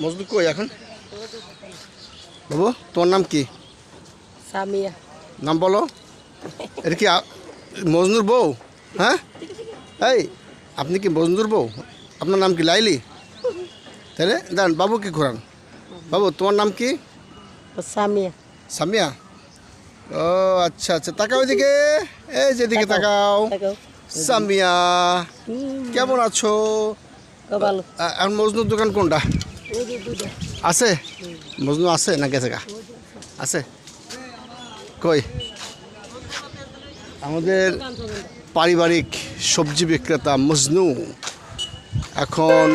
মজনু কই এখন? বাবু তোমার নাম কি? সামিয়া। নাম বলো। এটা কি মজনুর বউ? হ্যাঁ, এই আপনি কি মজনুর বউ? আপনার নাম কি লাইলি? তাহলে দাঁড়ান, বাবু কি ঘোরান। বাবু তোমার নাম কি? সামিয়া। সামিয়া। ও আচ্ছা আচ্ছা, তাকাও এদিকে, এই যেদিকে তাকাও। সামিয়া কেমন আছো? ভালো। এখন মজনুর দোকান কোনটা আছে? মজনু আছে না গেছে গা? আছে কই? আমাদের পারিবারিক সবজি বিক্রেতা মজনু এখন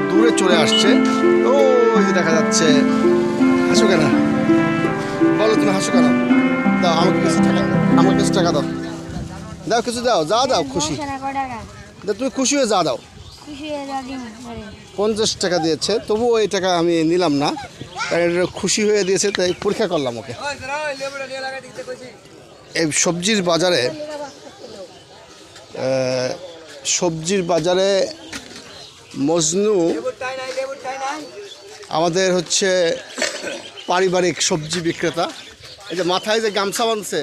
দূরে চলে আসছে। ওই যে দেখা যাচ্ছে। হাসো কেন? বলো তুমি হাসো কেন? দাও আমাকে কিছু টাকা, আমাকে কিছু টাকা দাও, দাও কিছু দাও, যা দাও খুশি। তুমি খুশি হয়ে যা দাও। 50 টাকা দিয়েছে, তবুও এই টাকা আমি নিলাম না, কারণ এটা খুশি হয়ে দিয়েছে তাই পরীক্ষা করলাম ওকে। এই সবজির বাজারে মজনু আমাদের হচ্ছে পারিবারিক সবজি বিক্রেতা। এই যে মাথায় যে গামছা বাঁধছে,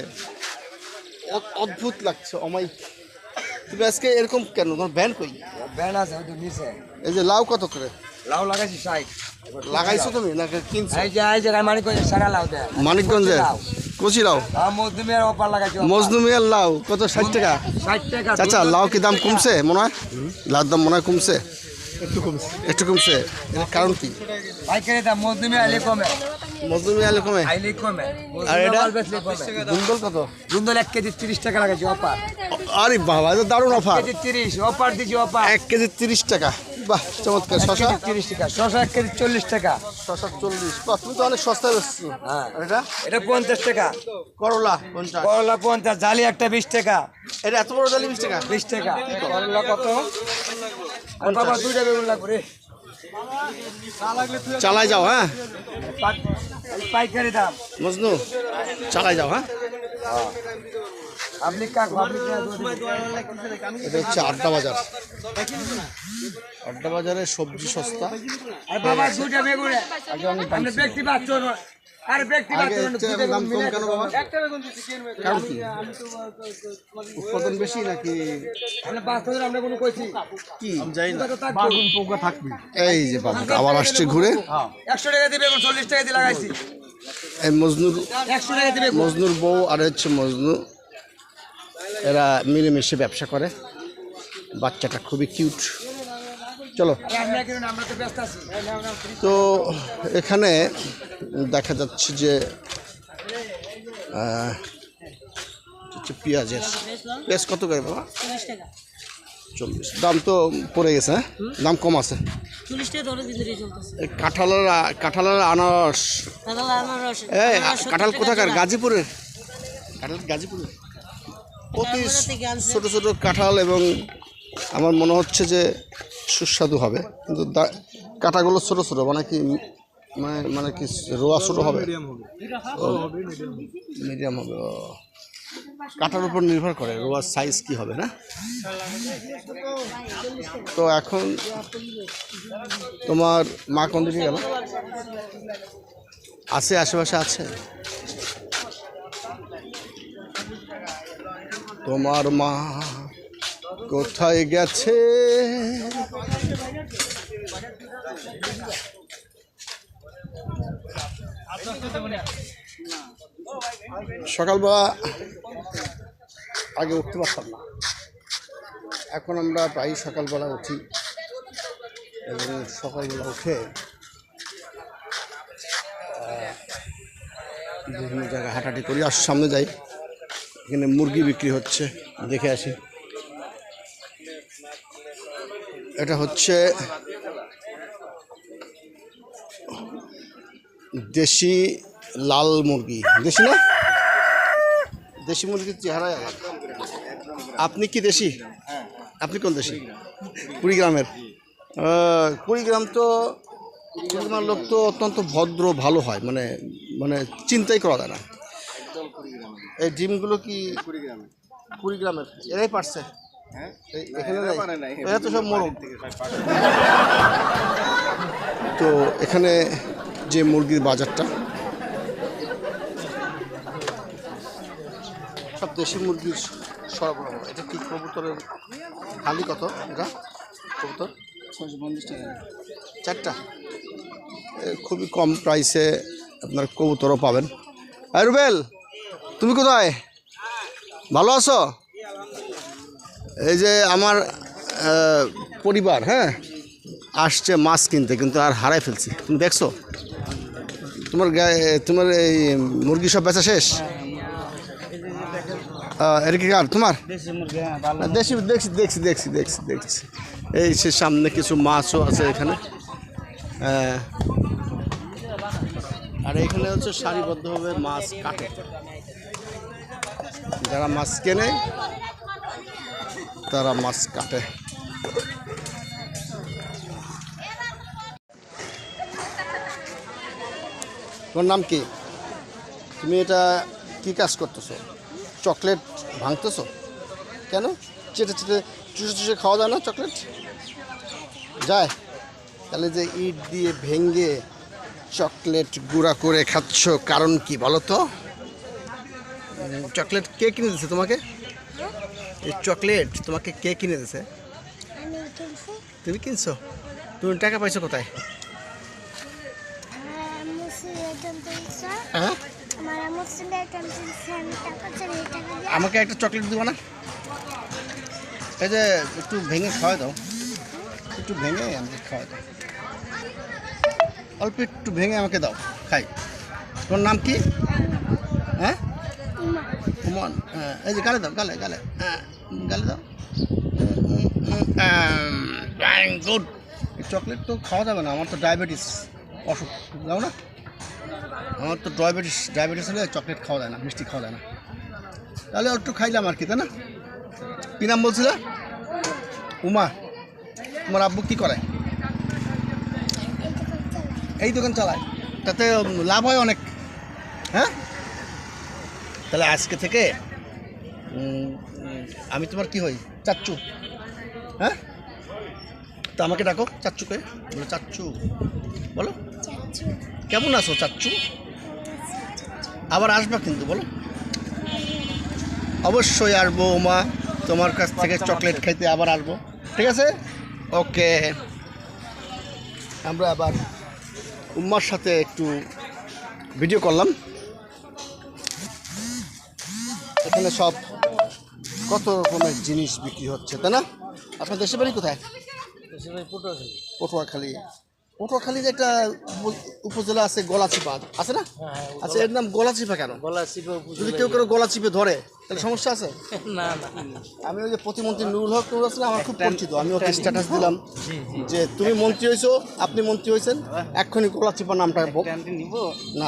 অদ্ভুত লাগছে। অমাই, তুমি আজকে এরকম কেন? তোমার ভ্যান কই? ভ্যান আছে ওই তো নিচে। এই যে লাউ কত করে? লাউ লাগাইছি 60। লাগাইছো তুমি না কিনছো? এই যে মানিকগঞ্জ সারা লাউ দেয়। মানিকগঞ্জে কচি লাউ। মজদুমের অফার লাগাইছি। মজনু মিয়ার লাউ কত? 60 টাকা। 60 টাকা। চাচা লাউ কি দাম কমছে মনে হয়? লাউর দাম মনে হয় কমছে, একটু কমছে। এর কারণ কি? পাইকারি দাম মজদুমে আইলে কমে। মজনু মিয়ালে কমে? আইলে কমে। আর এটা দুন্দল কত? দুন্দল 1 কেজি 30 টাকা লাগাইছি অফার। আরে বাবা, এটা দারুণ অফার। 1 কেজি 30 অফার দিছি অফার। 1 কেজি 30 টাকা, বাহ চমৎকার। শশা 30 টাকা। শশা 1 কেজি 40 টাকা। শশা 40, বাহ তুমি তো অনেক সস্তায় বেচছো। হ্যাঁ। আর এটা? এটা 50 টাকা। করলা 50। করলা 50, জালি একটা 20 টাকা। এটা এত বড় ডালি 20 টাকা? 20 টাকা। করলা কত? আর বাবা দুইটা বেগুন লাগবে রে। চালাই যাও। হ্যাঁ পাইকারি দাম। মজনু চালাই যাও। হ্যাঁ, আপনি কাক এটা হচ্ছে আড্ডা বাজার। আড্ডা বাজারে সবজি সস্তা। আর বাবা দুইটা বেগুন আপনি ব্যক্তি পাচ্ছ আর ব্যক্তি আগে দাম কম কেন বাবা? কারণ কি? উৎপাদন বেশি নাকি? আমরা 5,000 আমরা কোনো কইছি কি যাই না, বাগুন পোকা থাকবে। এই যে বাবু আবার আসছে ঘুরে। 100 টাকা দিয়ে বেগুন 40 টাকা দিয়ে লাগাইছি। এই মজনুর 100 টাকা দিয়ে বেগুন। মজনুর বউ আর হচ্ছে মজনু, এরা মিলেমিশে ব্যবসা করে। বাচ্চাটা খুবই কিউট। চলো। আমরা তো ব্যস্ত আছি। তো এখানে দেখা যাচ্ছে যে পেঁয়াজের পেঁয়াজ কত করে বাবা? 40। দাম তো পড়ে গেছে। হ্যাঁ, দাম কম আছে। কাঁঠালের আনারস। এই কাঁঠাল কোথাকার? গাজীপুরের কাঁঠাল। গাজীপুরের অতি ছোটো ছোটো কাঁঠাল, এবং আমার মনে হচ্ছে যে সুস্বাদু হবে, কিন্তু কাঁটাগুলো ছোটো ছোটো। মানে কি মানে কি রোয়া ছোটো হবে? মিডিয়াম হবে। কাঁটার উপর নির্ভর করে রোয়ার সাইজ কি হবে না। তো এখন তোমার মা কোন দিকে গেল? আছে আশেপাশে আছে? তোমার মা কোথায় গেছে? সকালবেলা আগে উঠতে পারতাম না, এখন আমরা প্রায় সকালবেলা উঠি, এবং সকালবেলা উঠে বিভিন্ন জায়গায় হাঁটাহাঁটি করি। আর সামনে যাই, এখানে মুরগি বিক্রি হচ্ছে, দেখে আসি। এটা হচ্ছে দেশি লাল মুরগি। দেশি না? দেশি মুরগির চেহারায় আলাদা। আপনি কি দেশি? আপনি কোন দেশি? কুড়িগ্রামের। কুড়িগ্রাম তো, কুড়িগ্রামের লোক তো অত্যন্ত ভদ্র, ভালো হয়, মানে মানে চিন্তাই করা যায় না। এই ডিমগুলো কি কুড়িগ্রামের? এরাই পারছে? এখানে এরা তো সব মোরগ। তো এখানে যে মুরগির বাজারটা সব দেশি মুরগির সরবরাহ। এটা কি কবুতরের হালি কত? এটা কবুতর 650 টাকা। চারটা খুবই কম প্রাইসে আপনার কবুতরও পাবেন। আর রুবেল, তুমি কোথায়? ভালো আছো? এই যে আমার পরিবার হ্যাঁ আসছে মাছ কিনতে, কিন্তু আর হারাই ফেলছি। তুমি দেখছো তোমার এই মুরগি সব বেচা শেষ? এটা কি কার তোমার? দেশি মুরগি ভালো। দেশি দেখছি দেখছি দেখছি দেখছি দেখছি এই সে সামনে কিছু মাছও আছে এখানে। আর এখানে হচ্ছে সারিবদ্ধভাবে মাছ কাটে, যারা মাছ কেনে তারা মাছ কাটে। তোমার নাম কি? তুমি এটা কি কাজ করতেছো? চকলেট ভাঙতেছো কেন? চেটে চেটে চুষে চুষে খাওয়া যায় না চকলেট? যায়? তাহলে যে ইট দিয়ে ভেঙে চকলেট গুঁড়া করে খাচ্ছ কারণ কি বলো তো? চকলেট কে কিনে দিয়েছে তোমাকে? এই চকলেট তোমাকে কে কিনে দিয়েছে? তুমি কিনছো? তুমি টাকা পাইছো কোথায়? হ্যাঁ, আমাকে একটা চকলেট দিবা না? এই যে একটু ভেঙে খাওয়াই দাও, একটু ভেঙে আমাকে খাওয়াই দাও, অল্প একটু ভেঙে আমাকে দাও খাই। তোমার নাম কি? হ্যাঁ, উমন। হ্যাঁ, এই যে গালে দাও, গালে গালে, হ্যাঁ গালে দাও। গুড। এই চকলেট তো খাওয়া যাবে না, আমার তো ডায়াবেটিস অসুখ, যাও না? আমার তো ডায়াবেটিস হলে চকলেট খাওয়া যায় না, মিষ্টি খাওয়া যায় না। তাহলে একটু খাইলাম আর কি, তাই না? কী নাম বলছিলে? উমা। তোমার আব্বু কী করে? এই দোকান চালায়, তাতে লাভ হয় অনেক। হ্যাঁ, তাহলে আজকে থেকে আমি তোমার কি হই? চাচ্চু। হ্যাঁ, তা আমাকে ডাকো চাচ্চুকে, বলো চাচ্চু, বলো কেমন আছো চাচ্চু? আবার আসবা কিন্তু, বলো। অবশ্যই আসবো মা, তোমার কাছ থেকে চকলেট খাইতে আবার আসবো, ঠিক আছে? ওকে। আমরা আবার উম্মার সাথে একটু ভিডিও করলাম। এখানে সব কত রকমের জিনিস বিক্রি হচ্ছে, তাই না? আপনার দেশের বাড়ি কোথায়? পটুয়াখালী। পটুয়াখালীর একটা উপজেলা আছে গলাচিপা, আছে না? আচ্ছা, এর নাম গলাচিপা কেন? যদি কেউ গলাচিপে ধরে তাহলে সমস্যা আছে? না না, আমি ওই যে প্রতিমন্ত্রী নুরুল হক নুর আসলে আমার খুব পরিচিত, আমি ওকে স্ট্যাটাস দিলাম যে তুমি মন্ত্রী হয়েছো, আপনি মন্ত্রী হয়েছেন, এক্ষুনি গলাচিপা নামটা না,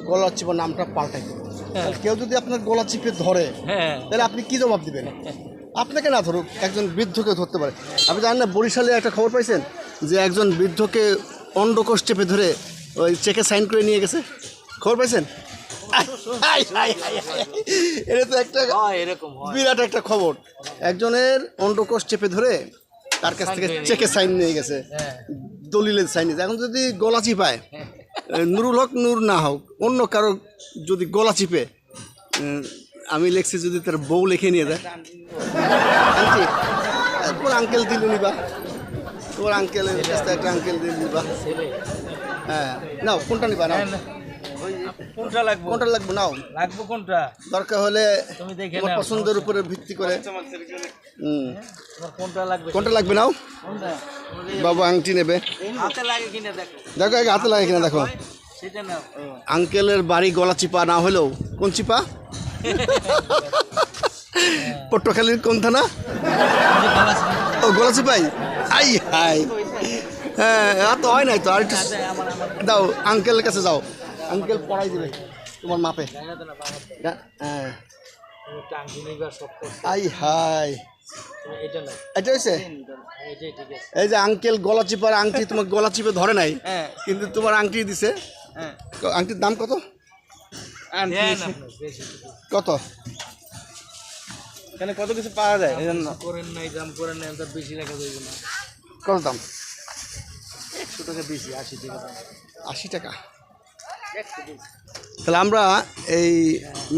গলাচিপা নামটা পাল্টাই দেবো। কেউ যদি আপনার গলা চিপে ধরে তাহলে আপনি কি জবাব দিবেন? আপনাকে না ধরুক, একজন বৃদ্ধকে ধরতে পারে। আপনি জানেন না, বরিশালে একটা খবর পাইছেন যে একজন বৃদ্ধকে অন্ডকোষ চেপে ধরে ওই চেকে সাইন করে নিয়ে গেছে? খবর পাইছেন? এটা তো একটা বিরাট একটা খবর। একজনের অন্ডকোষ চেপে ধরে তার কাছ থেকে চেকে সাইন নিয়ে গেছে, দলিলের সাইন নিয়েছে। এখন যদি গলা চিপায়, নুরুল হক নূর না হোক, অন্য কারো যদি গলা চিপে, আমি লিখছি যদি তার বউ লিখে নিয়ে যায়, আনটি তোমার আঙ্কেল দিল নিবা, তোমার আঙ্কেলের কাছ থেকে একটা আঙ্কেল দিল নিবা। হ্যাঁ, নাও কোনটা নিবা? নাও কোনটা লাগবে? কোনটা লাগবে? নাও, লাগবে কোনটা? দরকার হলে তুমি দেখে তোমার নাও, পছন্দের উপরে ভিত্তি করে। তোমার কোনটা লাগবে? কোনটা লাগবে? নাও। কোনটা? বাবু আংটি নেবে, হাতে লাগে কিনা দেখো। দেখো আগে হাতে লাগে কিনা দেখো। সেটা নাও। আঙ্কেলের বাড়ি গলা চিপা না হলেও, কোন চিপা? পটুয়াখালীর কোন থানা? ও গলা চিপাই। আই হাই, হ্যাঁ, আর তো হয় নাই তো। আর একটু দাও, আঙ্কেলের কাছে যাও, আঙ্কেল পড়াই দেবে তোমার মাপে। হ্যাঁ, আই হাই, এটা হয়েছে। এই যে আঙ্কেল গলা চিপার আংটি তোমার গলা চিপে ধরে নাই, কিন্তু তোমার আংটি দিছে। আংটির দাম কত? কত? এখানে কত কিছু পাওয়া যায়, এই জন্য করেন নাই, দাম করেন নাই, বেশি রাখা যাবে না। কত দাম? 100 টাকা বেশি, 80 টাকা। তাহলে আমরা এই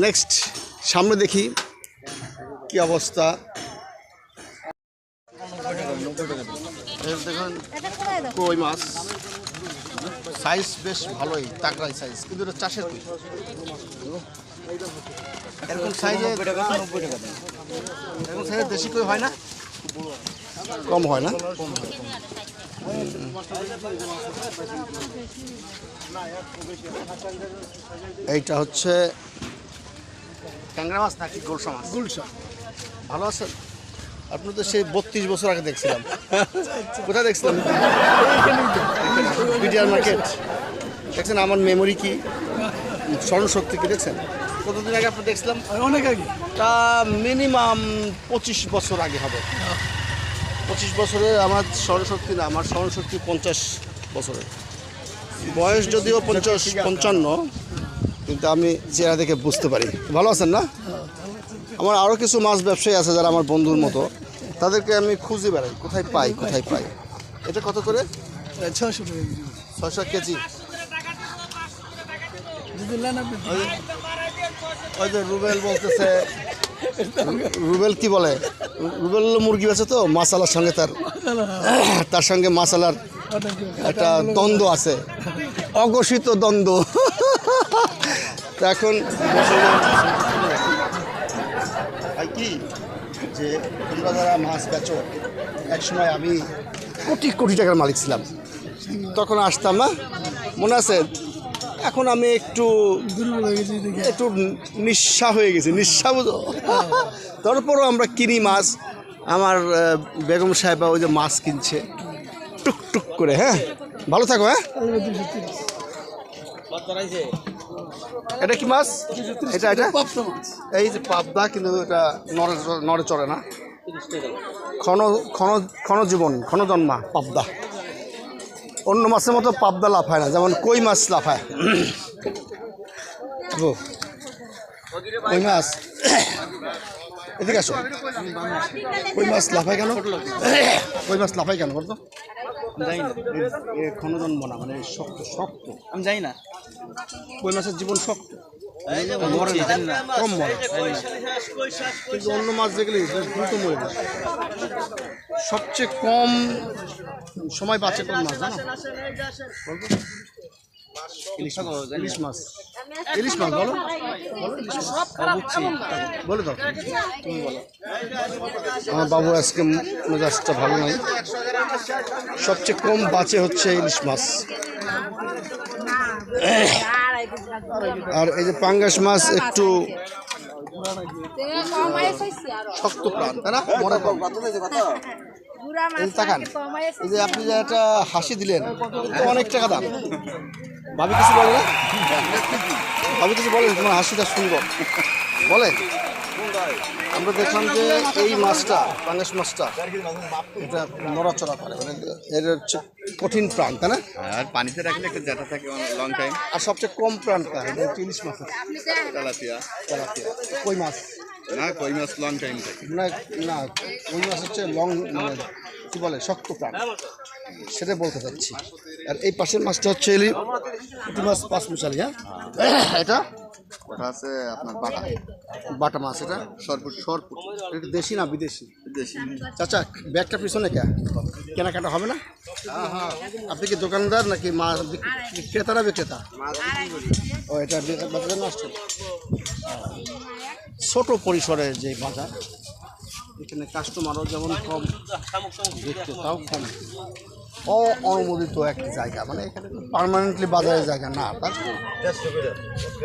নেক্সট সামনে দেখি কি অবস্থা। দেখুন কই মাছ সাইজ বেশ ভালোই, তাকড়াই সাইজ, কিন্তু এটা চাষের কই। এরকম সাইজে এরকম সাইজে দেশি কই হয় না, কম হয় না। এইটা হচ্ছে ট্যাংরা মাছ নাকি গোলসা মাছ? গোলসা। ভালো আছেন? আপনি তো সেই 32 বছর আগে দেখছিলাম। কোথায় দেখছিলাম? BDR market. দেখছেন আমার মেমোরি কি, স্মরণশক্তি কি দেখছেন? কতদিন আগে আপনি দেখছিলাম? অনেক আগে। তা মিনিমাম 25 বছর আগে হবে। 25 বছরে আমার স্মরণশক্তি না, আমার স্মরণশক্তি 50 বছরের। বয়স যদিও 55, কিন্তু আমি চেহারা দেখে বুঝতে পারি। ভালো আছেন না? আমার আরও কিছু মাছ ব্যবসায়ী আছে যারা আমার বন্ধুর মতো, তাদেরকে আমি খুঁজে বেড়াই কোথায় পাই কোথায় পাই। এটা কত করে? 600 টাকা। 600 কেজি। ওই যে রুবেল বলতেছে, রুবেল কি বলে, রুবেল মুরগি আছে তো মাসালার সঙ্গে, তার সঙ্গে মাসালার একটা দ্বন্দ্ব আছে, অঘোষিত দ্বন্দ্ব। এখন কি যে তোমরা যারা মাছ বেচো, এক সময় আমি কোটি কোটি টাকার মালিক ছিলাম, তখন আসতাম না, মনে আছে? এখন আমি একটু নিঃস্বা হয়ে গেছি, নিঃস্বা বুঝো। তারপরও আমরা কিনি মাছ, আমার বেগম সাহেবা ওই যে মাছ কিনছে টুকটুক করে। হ্যাঁ, ভালো থাকো। হ্যাঁ, এটা কি মাছ? এটা এই যে পাবদা, কিন্তু এটা নড়ে চড়ে না, ক্ষণজন্মা পাবদা। অন্য মাছের মতো পাবদা লাফায় না, যেমন কই মাছ লাফায়। কই মাছ এদিকে আসো। কই মাছ লাফায় কেন? কই মাছ লাফায় কেন বলতো? ক্ষণজন্ম না, মানে শক্ত শক্ত। আমি জানি না। কই মাছের জীবন শক্ত, মরে না, কম মরে। কিন্তু অন্য মাছ দেখলে দ্রুত মরে যায়। সবচেয়ে কম সময় বাঁচে কোন মাছ জানো? ইলিশ মাছ। ইলিশ মাছ বলো, বলে দাও, তুমি বলো। আমার বাবু আজকে মেজাজটা ভালো নাই। সবচেয়ে কম বাঁচে হচ্ছে ইলিশ মাছ। আর এই যে পাঙ্গাস মাছ একটু শক্ত প্রাণ, তাই না? মরে কম। তাকান, এই যে আপনি যে একটা হাসি দিলেন, অনেক টাকা দাম। ভাবি কিছু বলে না? ভাবি কিছু বলে? তোমার হাসিটা শুনবো, বলে। আমরা দেখলাম যে এই মাছটা, পাঙ্গাস মাছটা, এটা নড়াচড়া করে, মানে এর হচ্ছে কঠিন প্রাণ, তাই না? আর পানিতে রাখলে একটা জ্যাঠা থাকে লং টাইম। আর সবচেয়ে কম প্রাণটা এটা হচ্ছে ইলিশ মাছ, তেলাপিয়া। কই মাছ না, কই মাছ লং টাইম থাকে না, না কই মাছ হচ্ছে লং, মানে কি বলে, শক্ত প্রাণ, সেটা বলতে চাচ্ছি। আর এই পাশের মাছটা হচ্ছে ইলিশ মাছ, 5 মিশালি। হ্যাঁ, এটা ওটা আছে আপনার বাটা বাটা মাছ। এটা সরপুট। এটা দেশি না বিদেশি? দেশি। চাচা, ব্যাগটা পিছনে কেনাকাটা হবে না? আপনি কি দোকানদার নাকি মাছ ক্রেতা না বিক্রেতা? ও, এটা বাজারে আসছেন। ছোট পরিসরে যে বাজার, এখানে কাস্টমারও যেমন কম, বিক্রেতাও কম, অনুমোদিত একটা জায়গা, মানে এখানে পার্মানেন্টলি বাজারের জায়গা না, তার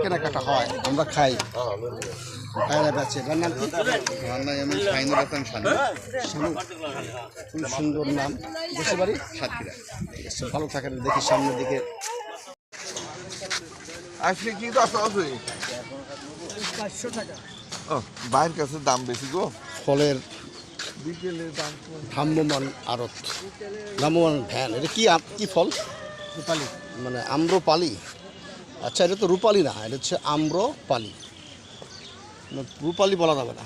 কেনাকাটা হয়, আমরা খাই, খাইলে বেচে। এটার নাম কি? রান্নায় আমি শাহিনুর হাসান শানু। খুব সুন্দর নাম। দেশের বাড়ি সাতক্ষীরা। ভালো থাকেন। দেখি সামনের দিকে। আজকে কি দাম আছে? 500 টাকা। বাইরের কাছে দাম বেশি গো। ফলের বিকেলে দাম ভ্রাম্যমান আড়ত, ভ্রাম্যমান ভ্যান। এটা কি ফল? রূপালি, মানে আম্রপালি। আচ্ছা, এটা তো রূপালি না, এটা হচ্ছে আম্রপালি। রূপালি বলা যাবে না,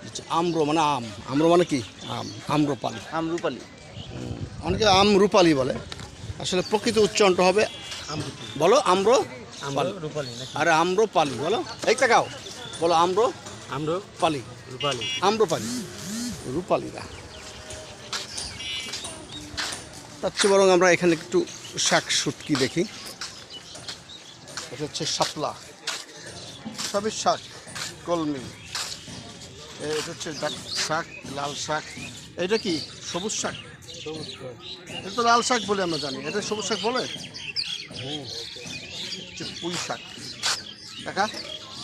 হচ্ছে আম্র মানে আম। আম্র মানে কি? আম, আম্রপালি। আমরুপালি। অনেকে আম রূপালি বলে। আসলে প্রকৃত উচ্চারণটা হবে বলো আম্র রূপালী আরে আম্রপালি বলো এই তাকাও বলো আমরা পালি রূপালী আম্রপালি রূপালিরা তার চেয়ে বরং আমরা এখানে একটু শাক শুটকি দেখি। এটা হচ্ছে শাপলা, সবই শাক, কলমি, এটা হচ্ছে শাক, লাল শাক। এটা কি সবুজ শাক? এটা তো লাল শাক বলে আমরা জানি, এটা সবুজ শাক বলে। হচ্ছে পুঁই শাক। কাকা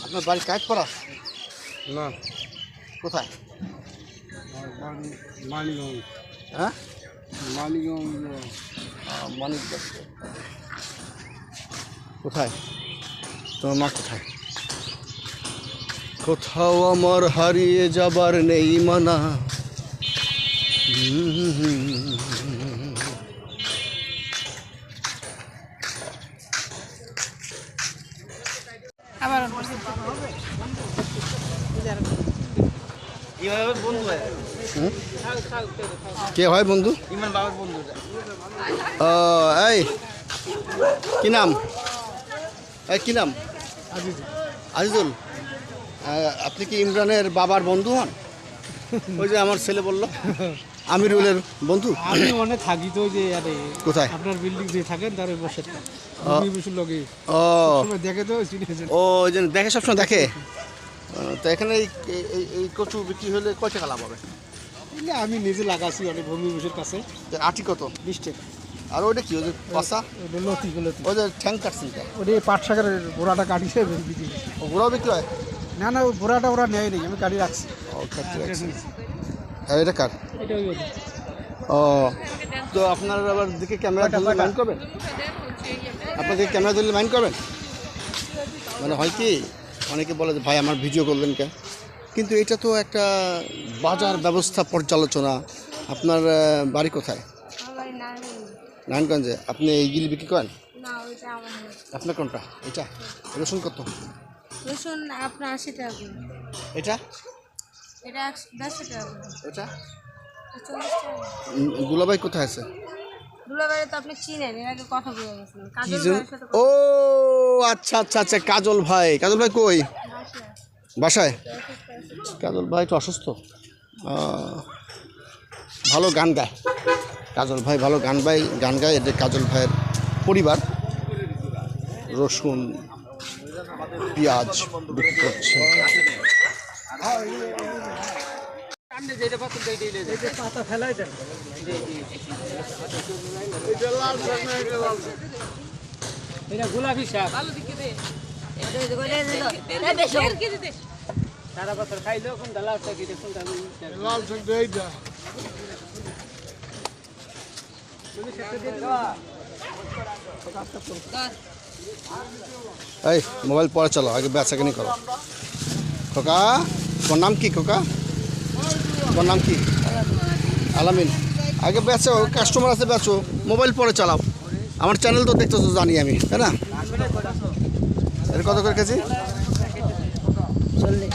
আপনার বাড়ি কাজ করা না কোথায়? মানিগঞ্জ হ্যাঁ মানিগঞ্জ মানিকগঞ্জ। কোথায় তোমার মা? কোথায়? কোথাও আমার হারিয়ে যাবার নেই মানা। কে হয় বন্ধু? ইমান বাবার বন্ধু। এই কি নাম? এই কি নাম? আজিজুল। আপনি কি ইমরানের বাবার বন্ধু হন? ওই যে আমার ছেলে বললো আমিরুলের বন্ধু। আমি ওখানে থাকি তো, যে আরে কোথায়? আপনার বিল্ডিং যে থাকেন তার বসে লগে ও দেখে তো চিনেছেন। ও ওই যে দেখে, সবসময় দেখে। তো এখানে এই কচু বিক্রি হলে কয় টাকা লাভ হবে? আমি নিজে লাগাচ্ছি অনেক ভূমি বসের কাছে। আটি কত? 20 টাকা। আর ওইটা কি? ওই যে পাশা, লতি ওই যে ঠ্যাং কাটছেন? ওটা পাট শাকের গোড়াটা কাটিছে বিক্রি। ও ঘোড়াও বিক্রি হয়? না না, ওই গোড়াটা ওরা নেয় নেই, আমি কাটি রাখছি। ও কাটতে রাখছেন। আর এটা কার? এটা ওই ও তো আপনার আবার দিকে ক্যামেরা ধরলে মাইন্ড করবেন? আপনার দিকে ক্যামেরা ধরলে মাইন্ড করবেন? মানে হয় কি, অনেকে বলে যে ভাই আমার ভিডিও করলেন কেন, কিন্তু এটা তো একটা বাজার ব্যবস্থা পর্যালোচনা। আপনার বাড়ি কোথায়? নারায়ণগঞ্জে। আপনি এইগুলি বিক্রি করেন? আপনার কোনটা? এটা রসুন কত? রসুন আপনার 80 টাকা করে। এটা এটা 150 টাকা করে। এটা 40 টাকা। দুলাভাই কোথায় আছে? দুলাবাড়ি তো আপনি চিনেন, এর আগে কথা বলে গেছেন। কি কাজল যেন? ভাইয়ের সাথে ও আচ্ছা আচ্ছা আচ্ছা, কাজল ভাই। কাজল ভাই কই? বাসায়? কাজল ভাই তো অসুস্থ। ভালো গান গায় কাজল ভাই, ভালো গান গায়। এটা কাজল ভাইয়ের পরিবার রসুন পেঁয়াজ বিক্রি করছে। পাতা ফেলাই দেন। এটা গোলাপি শাক, সারা বছর খাইলেও কোনটা লাল শাক, এটা কোনটা লাল শাক এইটা। এই মোবাইল পরে চলো, আগে বেচা কিনি করো। খোকা তোমার নাম কি? খোকা তোমার নাম কি? আলামিন। আগে বেচো, কাস্টমার আছে বেচো, মোবাইল পরে চালাও। আমার চ্যানেল তো দেখতেছো, জানি আমি, তাই না? এর কত করে কেজি? 40।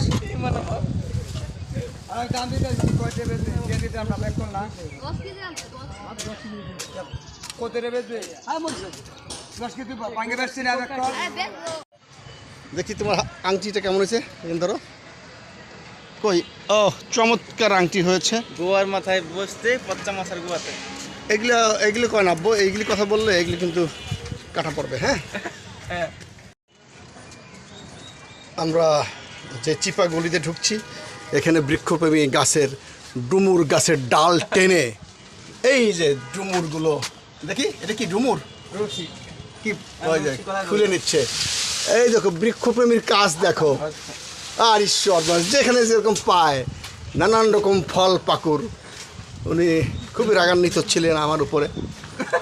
দেখি তোমার আংটিটা কেমন হয়েছে, ধরো। কই? ও চমৎকার আংটি হয়েছে। গোয়ার মাথায় বসতে পচ্চা মাছের গোয়াতে। এগুলো কয় না আব্বু, এইগুলি কথা বললে এগুলি কিন্তু কাটা পড়বে। হ্যাঁ আমরা যে চিপা গলিতে ঢুকছি, এখানে বৃক্ষপ্রেমী গাছের ডুমুর গাছের ডাল টেনে, এই যে ডুমুরগুলো দেখি, এটা কি ডুমুর কি ওই যে খুলে নিচ্ছে। এই দেখো বৃক্ষপ্রেমীর কাজ দেখো। আর ঈশ্বর, যেখানে যেরকম পায় নানান রকম ফল পাকুড়। উনি খুবই রাগান্বিত ছিলেন আমার উপরে।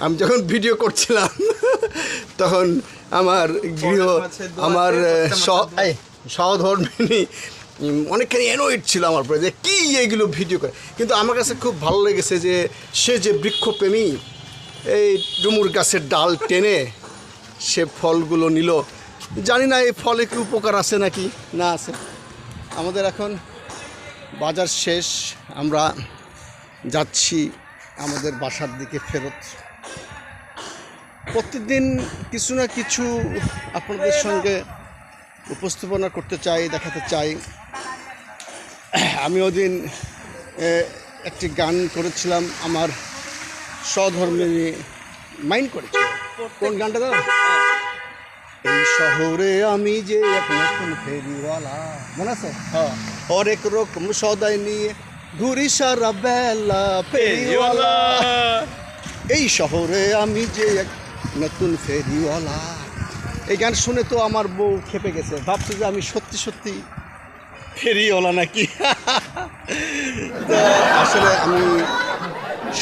আমি যখন ভিডিও করছিলাম তখন আমার আমার সহধর্মিনী অনেকখানি অ্যানয়েড ছিল আমার উপরে, যে কী এইগুলো ভিডিও করে। কিন্তু আমার কাছে খুব ভালো লেগেছে যে সে যে বৃক্ষপ্রেমী, এই ডুমুর গাছের ডাল টেনে সে ফলগুলো নিল। জানি না এই ফলে কি উপকার আছে নাকি না আছে। আমাদের এখন বাজার শেষ, আমরা যাচ্ছি আমাদের বাসার দিকে ফেরত। প্রতিদিন কিছু না কিছু আপনাদের সঙ্গে উপস্থাপনা করতে চাই, দেখাতে চাই। আমি ওদিন একটি গান করেছিলাম, আমার স্বধর্মী মাইন্ড করেছিল। কোন গানটা দাদা? এই শহরে আমি যে এক নতুন ফেরিওয়ালা, মনে আছে? হ্যাঁ, হরেক রকম সদাই নিয়ে ঘুরি সারা বেলা ফেরিওয়ালা। এই শহরে আমি যে এক নতুন ফেরিওয়ালা। এই গান শুনে তো আমার বউ খেপে গেছে, ভাবছে যে আমি সত্যি সত্যি ফেরিওয়ালা নাকি। তো আসলে আমি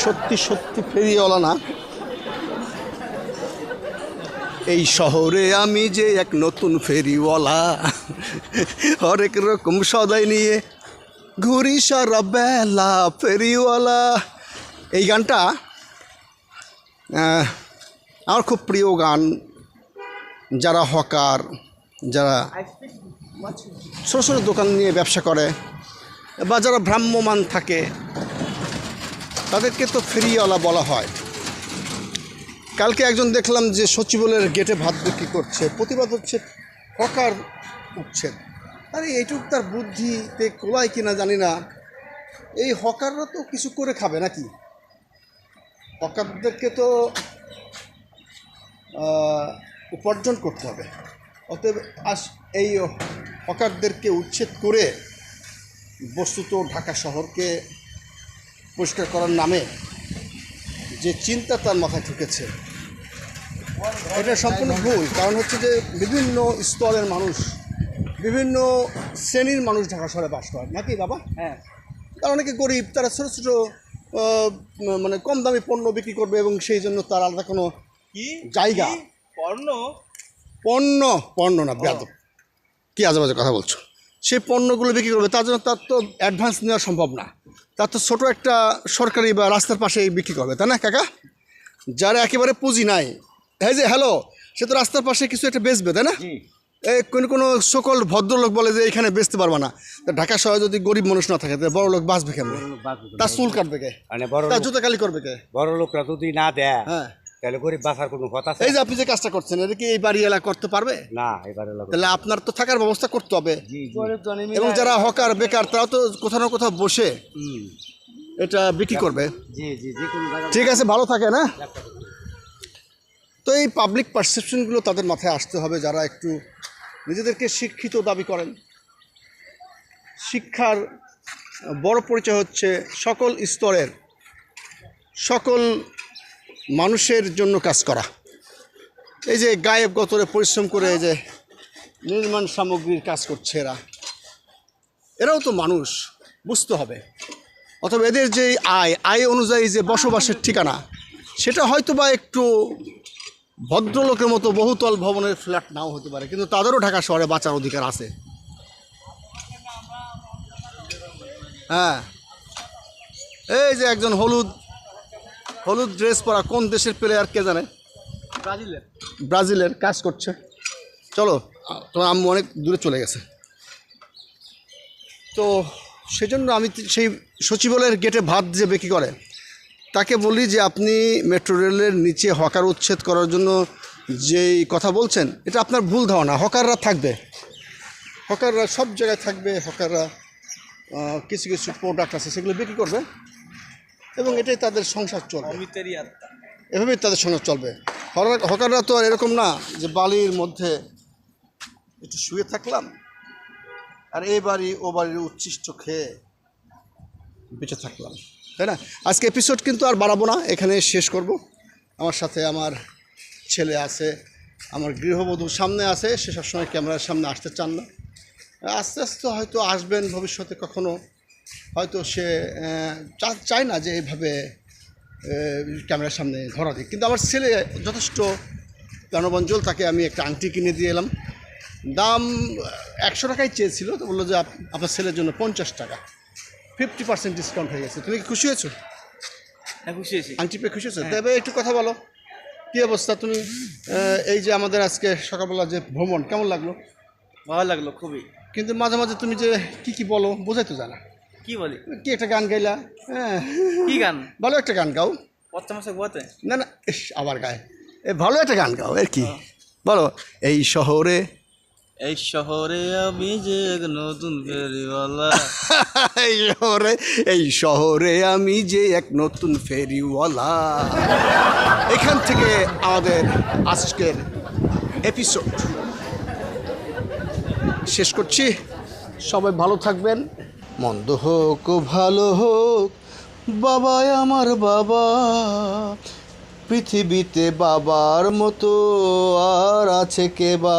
সত্যি সত্যি ফেরিওয়ালা না। এই শহরে আমি যে এক নতুন ফেরিওয়ালা, হরেক রকম সদাই নিয়ে ঘুরি সারা বেলা ফেরিওয়ালা। এই গানটা আমার খুব প্রিয় গান। যারা হকার, যারা ছোটো ছোটো দোকান নিয়ে ব্যবসা করে বা যারা ভ্রাম্যমান থাকে, তাদেরকে তো ফেরিওয়ালা বলা হয়। কালকে একজন দেখলাম যে সচিবালয়ের গেটে ভাত বিক্রি করছে, প্রতিবাদ হচ্ছে হকার উচ্ছেদ। আরে এইটুক তার বুদ্ধিতে কোলায় কিনা জানি না। এই হকাররা তো কিছু করে খাবে নাকি? হকারদেরকে তো উপার্জন করতে হবে। অতএব এই হকারদেরকে উচ্ছেদ করে বস্তুত ঢাকা শহরকে পরিষ্কার করার নামে যে চিন্তা তার মাথায় ঢুকেছে, এটা সম্পূর্ণ ভুল। কারণ হচ্ছে যে বিভিন্ন স্তরের মানুষ, বিভিন্ন শ্রেণীর মানুষ ঢাকা শহরে বাস করে নাকি বাবা? হ্যাঁ, তারা অনেকে গরিব, তারা ছোটো ছোটো মানে কম দামি পণ্য বিক্রি করবে এবং সেই জন্য তার আলাদা কোনো জায়গা পণ্য না বেয়াদব, কি আজে বাজে কথা বলছো। সেই পণ্যগুলো বিক্রি করবে, তার জন্য তার তো অ্যাডভান্স নেওয়া সম্ভব না। তার তো ছোটো একটা সরকারি বা রাস্তার পাশে বিক্রি করবে, তাই না কাকা? যারা একেবারে পুঁজি নাই, হ্যাঁ যে হ্যালো, সে তো রাস্তার পাশে কিছু একটা বেচবে, তাই না? এই কোনো সকল ভদ্রলোক বলে যে এখানে বেচতে পারবে না। ঢাকা শহরে যদি গরিব মানুষ না থাকে, বড় লোক বাঁচবে কেমন? তার চুল কাটবে কে? তার জুতা কালি করবে কে? বড় লোকরা যদি না দেয়, হ্যাঁ, তাহলে গরিব বাঁচার কোনো কথা আছে? এই যে আপনি যে কাজটা করছেন, এটা কি এই বাড়ি এলাকা করতে পারবে না? এবারে তাহলে আপনার তো থাকার ব্যবস্থা করতে হবে। এবং যারা হকার বেকার, তারাও তো কোথাও না কোথাও বসে এটা বিক্রি করবে। ঠিক আছে, ভালো থাকে না? তো এই পাবলিক পারসেপশনগুলো তাদের মাথায় আসতে হবে, যারা একটু নিজেদেরকে শিক্ষিত দাবি করেন। শিক্ষার বড় পরিচয় হচ্ছে সকল স্তরের সকল মানুষের জন্য কাজ করা। এই যে গায়েব গতরে পরিশ্রম করে এই যে নির্মাণ সামগ্রীর কাজ করছে, এরাও তো মানুষ, বুঝতে হবে। অথবা এদের যে আয় অনুযায়ী যে বসবাসের ঠিকানা, সেটা হয়তো বা একটু ভদ্রলোকের মতো বহুতল ভবনের ফ্ল্যাট নাও হতে পারে, কিন্তু তাদেরও ঢাকা শহরে বাঁচার অধিকার আছে। হ্যাঁ, এই যে একজন হলুদ ড্রেস পরা কোন দেশের প্লেয়ার কে জানে? ব্রাজিলের কাজ করছে। চলো, তোমার আম্মু অনেক দূরে চলে গেছে। তো সেজন্য আমি সেই সচিবালয়ের গেটে ভাত যে বিক্রি করে তাকে বলি যে আপনি মেট্রো রেলের নিচে হকার উচ্ছেদ করার জন্য যেই কথা বলছেন, এটা আপনার ভুল ধারণা। হকাররা থাকবে, হকাররা সব জায়গায় থাকবে। হকাররা কিছু কিছু প্রোডাক্ট আছে সেগুলো বিক্রি করবে এবং এটাই তাদের সংসার চলবে, এভাবেই তাদের সংসার চলবে। হকাররা তো আর এরকম না যে বালির মধ্যে একটু শুয়ে থাকলাম আর এই বাড়ি ও বাড়ির উচ্ছিষ্ট খেয়ে বেঁচে থাকলাম, তাই না? আজকে এপিসোড কিন্তু আর বাড়াবো না, এখানে শেষ করব। আমার সাথে আমার ছেলে আছে, আমার গৃহবধূ সামনে আছে, সে সবসময় ক্যামেরার সামনে আসতে চান না। আস্তে আস্তে হয়তো আসবেন ভবিষ্যতে কখনো, হয়তো সে চায় না যে এইভাবে ক্যামেরার সামনে ধরা দিই। কিন্তু আমার ছেলে যথেষ্ট প্রাণবঞ্জল, তাকে আমি একটা আংটি কিনে দিয়ে এলাম। দাম 100 টাকাই চেয়েছিল, তো বললো যে আপনার ছেলের জন্য 50 টাকা, 50% ডিসকাউন্ট হয়ে গেছে। তুমি কি খুশি হয়েছো? খুশি হয়েছি। আংটি পেয়ে খুশি হয়েছো? তবে একটু কথা বলো, কী অবস্থা? তুমি এই যে আমাদের আজকে সকালবেলা যে ভ্রমণ, কেমন লাগলো? ভালো লাগলো খুবই। কিন্তু মাঝে মাঝে তুমি যে কি বলো বোঝাই তো জানা। কি বলি? কি একটা গান গাইলা? হ্যাঁ, কি গান? ভালো একটা গান গাও। পচ্চা মাসে গোয়াতে? না না, আবার গায়। ভালো একটা গান গাও আর কি বলো এই শহরে আমি যে এক নতুন ফেরিওয়ালা এই শহরে আমি যে এক নতুন ফেরিওয়ালা এখান থেকে আমাদের আজকের এপিসোড শেষ করছি সবাই ভালো থাকবেন মন্দ হোক ও ভালো হোক বাবাই আমার বাবা পৃথিবীতে বাবার মতো আর আছে কে বা